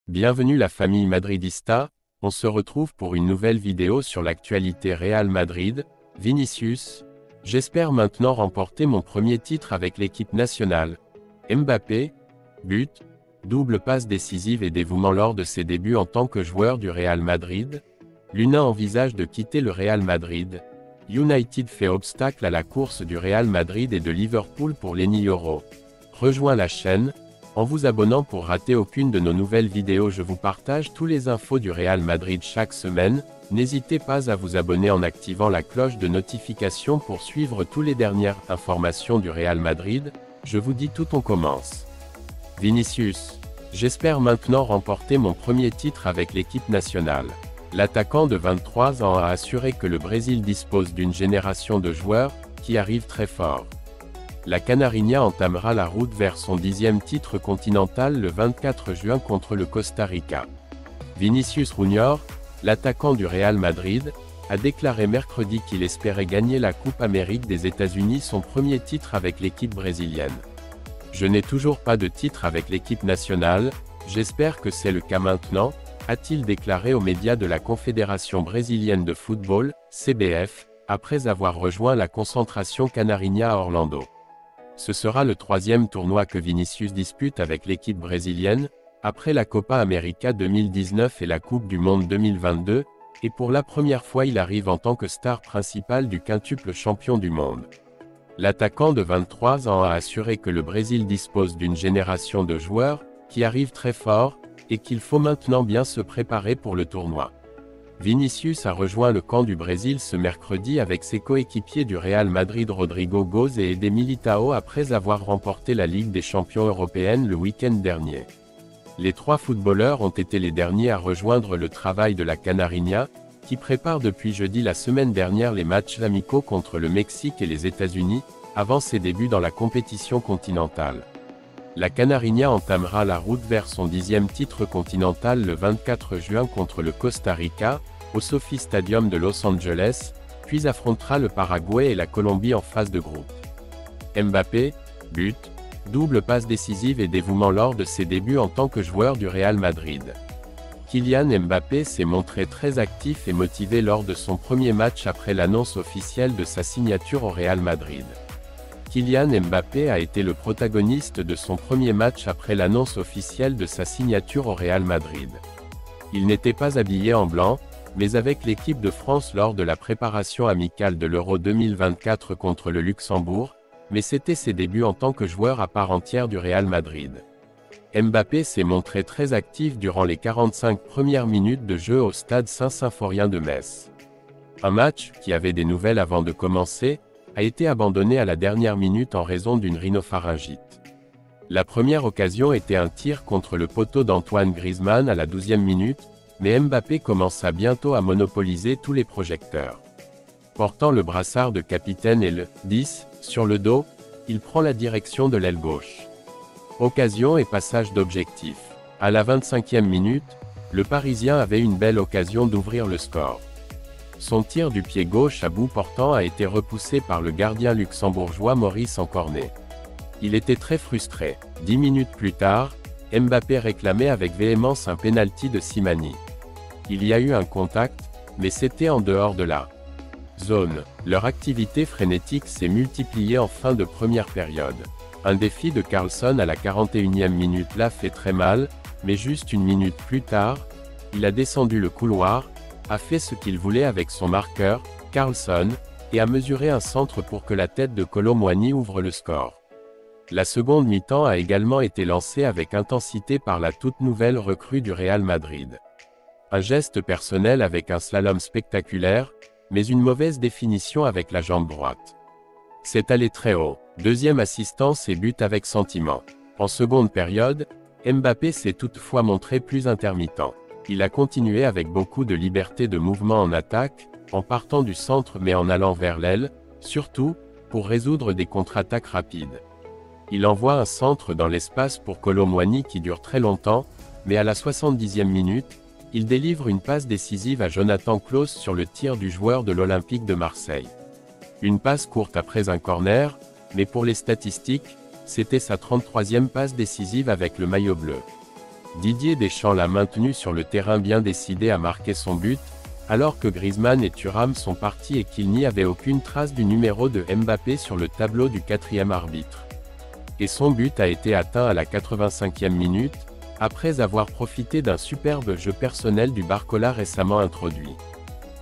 Bienvenue la famille madridista, on se retrouve pour une nouvelle vidéo sur l'actualité Real Madrid. Vinicius, j'espère maintenant remporter mon premier titre avec l'équipe nationale. Mbappé, but, double passe décisive et dévouement lors de ses débuts en tant que joueur du Real Madrid. L'UNA envisage de quitter le Real Madrid. United fait obstacle à la course du Real Madrid et de Liverpool pour l'Eni Euro. Rejoins la chaîne. En vous abonnant pour rater aucune de nos nouvelles vidéos, je vous partage tous les infos du Real Madrid chaque semaine. N'hésitez pas à vous abonner en activant la cloche de notification pour suivre toutes les dernières informations du Real Madrid. Je vous dis tout, on commence. Vinicius. J'espère maintenant remporter mon premier titre avec l'équipe nationale. L'attaquant de 23 ans a assuré que le Brésil dispose d'une génération de joueurs qui arrivent très fort. La Canarinha entamera la route vers son 10e titre continental le 24 juin contre le Costa Rica. Vinicius Junior, l'attaquant du Real Madrid, a déclaré mercredi qu'il espérait gagner la Coupe Amérique des États-Unis, son premier titre avec l'équipe brésilienne. Je n'ai toujours pas de titre avec l'équipe nationale, j'espère que c'est le cas maintenant, a-t-il déclaré aux médias de la Confédération brésilienne de football, CBF, après avoir rejoint la concentration Canarinha à Orlando. Ce sera le troisième tournoi que Vinicius dispute avec l'équipe brésilienne, après la Copa América 2019 et la Coupe du Monde 2022, et pour la première fois il arrive en tant que star principale du quintuple champion du monde. L'attaquant de 23 ans a assuré que le Brésil dispose d'une génération de joueurs qui arrivent très fort, et qu'il faut maintenant bien se préparer pour le tournoi. Vinicius a rejoint le camp du Brésil ce mercredi avec ses coéquipiers du Real Madrid Rodrigo Goes et Eder Militao après avoir remporté la Ligue des champions européenne le week-end dernier. Les trois footballeurs ont été les derniers à rejoindre le travail de la Canarinha, qui prépare depuis jeudi la semaine dernière les matchs amicaux contre le Mexique et les États-Unis, avant ses débuts dans la compétition continentale. La Canarinha entamera la route vers son 10e titre continental le 24 juin contre le Costa Rica, au SoFi Stadium de Los Angeles, puis affrontera le Paraguay et la Colombie en phase de groupe. Mbappé, but, double passe décisive et dévouement lors de ses débuts en tant que joueur du Real Madrid. Kylian Mbappé s'est montré très actif et motivé lors de son premier match après l'annonce officielle de sa signature au Real Madrid. Kylian Mbappé a été le protagoniste de son premier match après l'annonce officielle de sa signature au Real Madrid. Il n'était pas habillé en blanc, mais avec l'équipe de France lors de la préparation amicale de l'Euro 2024 contre le Luxembourg, mais c'était ses débuts en tant que joueur à part entière du Real Madrid. Mbappé s'est montré très actif durant les 45 premières minutes de jeu au stade Saint-Symphorien de Metz. Un match, qui avait des nouvelles avant de commencer, a été abandonné à la dernière minute en raison d'une rhinopharyngite. La première occasion était un tir contre le poteau d'Antoine Griezmann à la 12e minute, mais Mbappé commença bientôt à monopoliser tous les projecteurs. Portant le brassard de capitaine et le 10 sur le dos, il prend la direction de l'aile gauche. Occasion et passage d'objectif. À la 25e minute, le Parisien avait une belle occasion d'ouvrir le score. Son tir du pied gauche à bout portant a été repoussé par le gardien luxembourgeois Maurice Encornet. Il était très frustré. 10 minutes plus tard, Mbappé réclamait avec véhémence un pénalty de Slimani. Il y a eu un contact, mais c'était en dehors de la zone. Leur activité frénétique s'est multipliée en fin de première période. Un défi de Carlson à la 41e minute l'a fait très mal, mais juste une minute plus tard, il a descendu le couloir, a fait ce qu'il voulait avec son marqueur, Carlson, et a mesuré un centre pour que la tête de Kolo Muani ouvre le score. La seconde mi-temps a également été lancée avec intensité par la toute nouvelle recrue du Real Madrid. Un geste personnel avec un slalom spectaculaire, mais une mauvaise définition avec la jambe droite. C'est allé très haut. Deuxième assistance et but avec sentiment. En seconde période, Mbappé s'est toutefois montré plus intermittent. Il a continué avec beaucoup de liberté de mouvement en attaque, en partant du centre mais en allant vers l'aile, surtout, pour résoudre des contre-attaques rapides. Il envoie un centre dans l'espace pour Kolo Muani qui dure très longtemps, mais à la 70e minute, il délivre une passe décisive à Jonathan Klaus sur le tir du joueur de l'Olympique de Marseille. Une passe courte après un corner, mais pour les statistiques, c'était sa 33e passe décisive avec le maillot bleu. Didier Deschamps l'a maintenu sur le terrain bien décidé à marquer son but, alors que Griezmann et Thuram sont partis et qu'il n'y avait aucune trace du numéro de Mbappé sur le tableau du quatrième arbitre. Et son but a été atteint à la 85e minute, après avoir profité d'un superbe jeu personnel du Barcola récemment introduit.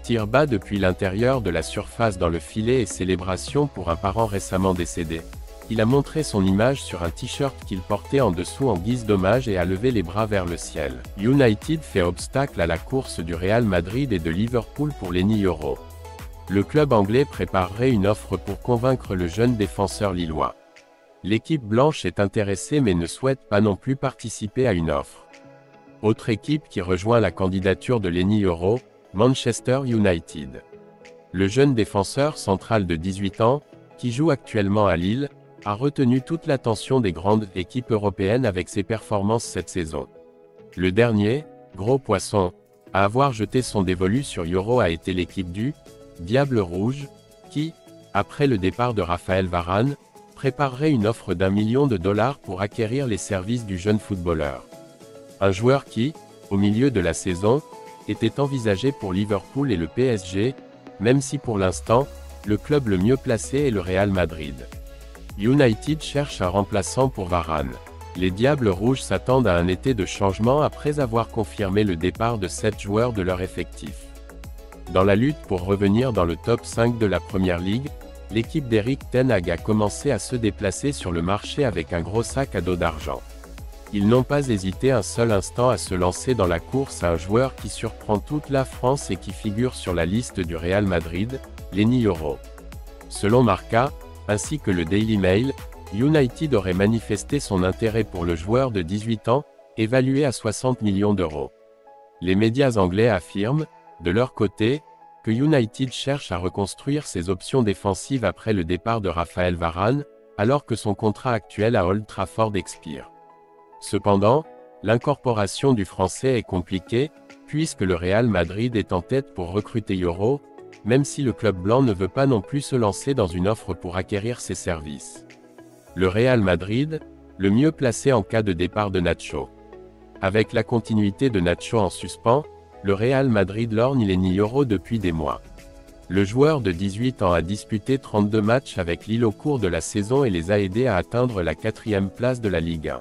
Tir bas depuis l'intérieur de la surface dans le filet et célébration pour un parent récemment décédé. Il a montré son image sur un t-shirt qu'il portait en dessous en guise d'hommage et a levé les bras vers le ciel. United fait obstacle à la course du Real Madrid et de Liverpool pour l'Eni Euro. Le club anglais préparerait une offre pour convaincre le jeune défenseur lillois. L'équipe blanche est intéressée mais ne souhaite pas non plus participer à une offre. Autre équipe qui rejoint la candidature de l'Eni Euro, Manchester United. Le jeune défenseur central de 18 ans, qui joue actuellement à Lille, a retenu toute l'attention des grandes équipes européennes avec ses performances cette saison. Le dernier, gros poisson, à avoir jeté son dévolu sur Euro a été l'équipe du Diable Rouge, qui, après le départ de Raphaël Varane, préparerait une offre d'1 million de dollars pour acquérir les services du jeune footballeur. Un joueur qui, au milieu de la saison, était envisagé pour Liverpool et le PSG, même si pour l'instant, le club le mieux placé est le Real Madrid. United cherche un remplaçant pour Varane. Les Diables Rouges s'attendent à un été de changement après avoir confirmé le départ de 7 joueurs de leur effectif. Dans la lutte pour revenir dans le top 5 de la Première Ligue, l'équipe d'Erik ten Hag a commencé à se déplacer sur le marché avec un gros sac à dos d'argent. Ils n'ont pas hésité un seul instant à se lancer dans la course à un joueur qui surprend toute la France et qui figure sur la liste du Real Madrid, l'Eni Euro. Selon Marca, ainsi que le Daily Mail, United aurait manifesté son intérêt pour le joueur de 18 ans, évalué à 60 millions d'euros. Les médias anglais affirment, de leur côté, que United cherche à reconstruire ses options défensives après le départ de Raphaël Varane, alors que son contrat actuel à Old Trafford expire. Cependant, l'incorporation du Français est compliquée, puisque le Real Madrid est en tête pour recruter Euro, même si le club blanc ne veut pas non plus se lancer dans une offre pour acquérir ses services. Le Real Madrid, le mieux placé en cas de départ de Nacho. Avec la continuité de Nacho en suspens, le Real Madrid lorgne l'Eni Euro depuis des mois. Le joueur de 18 ans a disputé 32 matchs avec Lille au cours de la saison et les a aidés à atteindre la 4e place de la Ligue 1.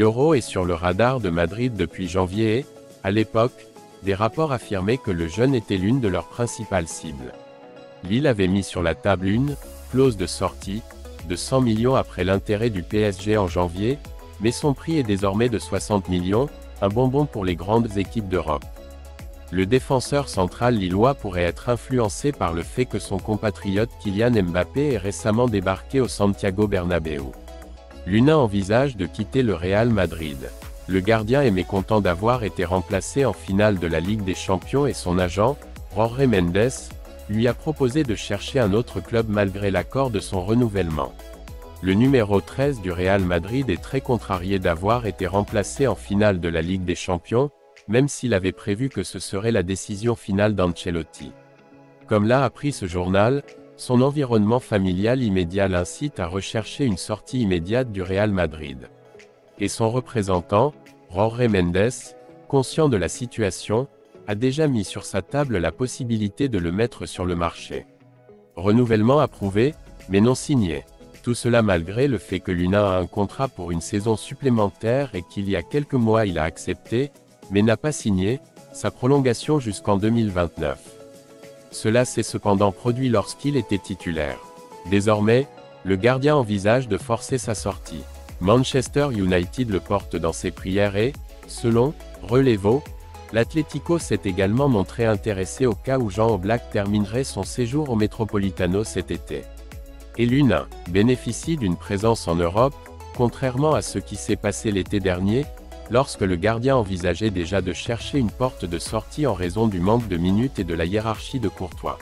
Euro est sur le radar de Madrid depuis janvier et, à l'époque, des rapports affirmaient que le jeune était l'une de leurs principales cibles. Lille avait mis sur la table une clause de sortie de 100 millions après l'intérêt du PSG en janvier, mais son prix est désormais de 60 millions, un bonbon pour les grandes équipes d'Europe. Le défenseur central lillois pourrait être influencé par le fait que son compatriote Kylian Mbappé ait récemment débarqué au Santiago Bernabéu. L'UNA envisage de quitter le Real Madrid. Le gardien est mécontent d'avoir été remplacé en finale de la Ligue des Champions et son agent, Jorge Mendes, lui a proposé de chercher un autre club malgré l'accord de son renouvellement. Le numéro 13 du Real Madrid est très contrarié d'avoir été remplacé en finale de la Ligue des Champions, même s'il avait prévu que ce serait la décision finale d'Ancelotti. Comme l'a appris ce journal, son environnement familial immédiat l'incite à rechercher une sortie immédiate du Real Madrid. Et son représentant, Jorge Mendes, conscient de la situation, a déjà mis sur sa table la possibilité de le mettre sur le marché. Renouvellement approuvé, mais non signé. Tout cela malgré le fait que l'UNA a un contrat pour une saison supplémentaire et qu'il y a quelques mois il a accepté, mais n'a pas signé, sa prolongation jusqu'en 2029. Cela s'est cependant produit lorsqu'il était titulaire. Désormais, le gardien envisage de forcer sa sortie. Manchester United le porte dans ses prières et, selon Relevo, l'Atlético s'est également montré intéressé au cas où Jean Oblak terminerait son séjour au Metropolitano cet été. Et l'UNA bénéficie d'une présence en Europe, contrairement à ce qui s'est passé l'été dernier, lorsque le gardien envisageait déjà de chercher une porte de sortie en raison du manque de minutes et de la hiérarchie de Courtois.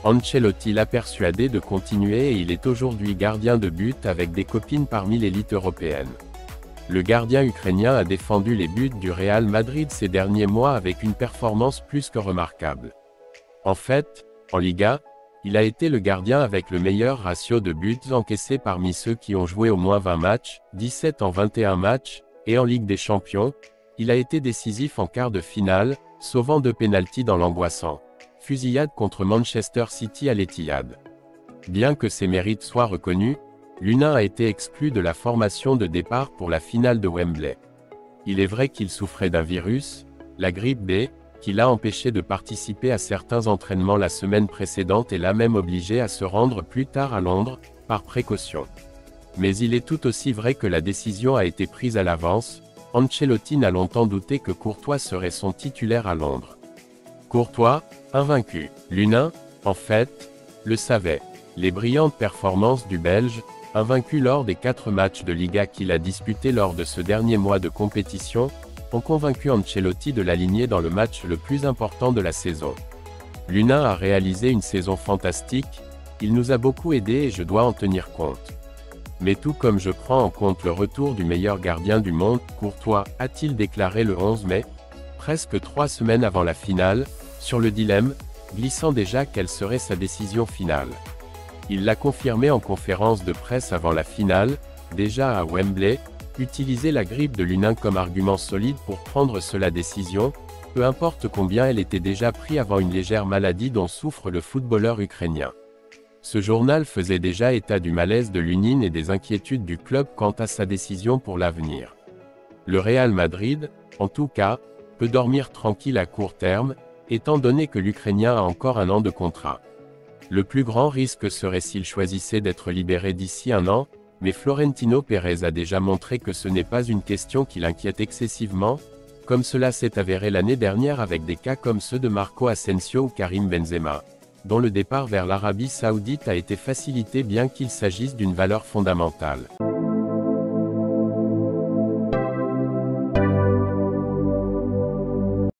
Ancelotti l'a persuadé de continuer et il est aujourd'hui gardien de but avec des copines parmi l'élite européenne. Le gardien ukrainien a défendu les buts du Real Madrid ces derniers mois avec une performance plus que remarquable. En fait, en Liga, il a été le gardien avec le meilleur ratio de buts encaissés parmi ceux qui ont joué au moins 20 matchs, 17 en 21 matchs, et en Ligue des Champions, Il a été décisif en quart de finale, sauvant 2 pénaltys dans l'angoissant fusillade contre Manchester City à l'Etihad. Bien que ses mérites soient reconnus, l'U20 a été exclu de la formation de départ pour la finale de Wembley. Il est vrai qu'il souffrait d'un virus, la grippe B, qui l'a empêché de participer à certains entraînements la semaine précédente et l'a même obligé à se rendre plus tard à Londres, par précaution. Mais il est tout aussi vrai que la décision a été prise à l'avance. Ancelotti n'a longtemps douté que Courtois serait son titulaire à Londres. Courtois, invaincu. L'U20, en fait, le savait. Les brillantes performances du Belge, invaincu lors des 4 matchs de Liga qu'il a disputés lors de ce dernier mois de compétition, ont convaincu Ancelotti de l'aligner dans le match le plus important de la saison. L'U20 a réalisé une saison fantastique, il nous a beaucoup aidés et je dois en tenir compte. Mais tout comme je prends en compte le retour du meilleur gardien du monde, Courtois, a-t-il déclaré le 11 mai, presque 3 semaines avant la finale, sur le dilemme, glissant déjà quelle serait sa décision finale. Il l'a confirmé en conférence de presse avant la finale, déjà à Wembley, utiliser la grippe de l'U20 comme argument solide pour prendre la décision, peu importe combien elle était déjà prise avant une légère maladie dont souffre le footballeur ukrainien. Ce journal faisait déjà état du malaise de l'U20 et des inquiétudes du club quant à sa décision pour l'avenir. Le Real Madrid, en tout cas, peut dormir tranquille à court terme, étant donné que l'Ukrainien a encore 1 an de contrat. Le plus grand risque serait s'il choisissait d'être libéré d'ici 1 an, mais Florentino Pérez a déjà montré que ce n'est pas une question qui l'inquiète excessivement, comme cela s'est avéré l'année dernière avec des cas comme ceux de Marco Asensio ou Karim Benzema, dont le départ vers l'Arabie Saoudite a été facilité bien qu'il s'agisse d'une valeur fondamentale.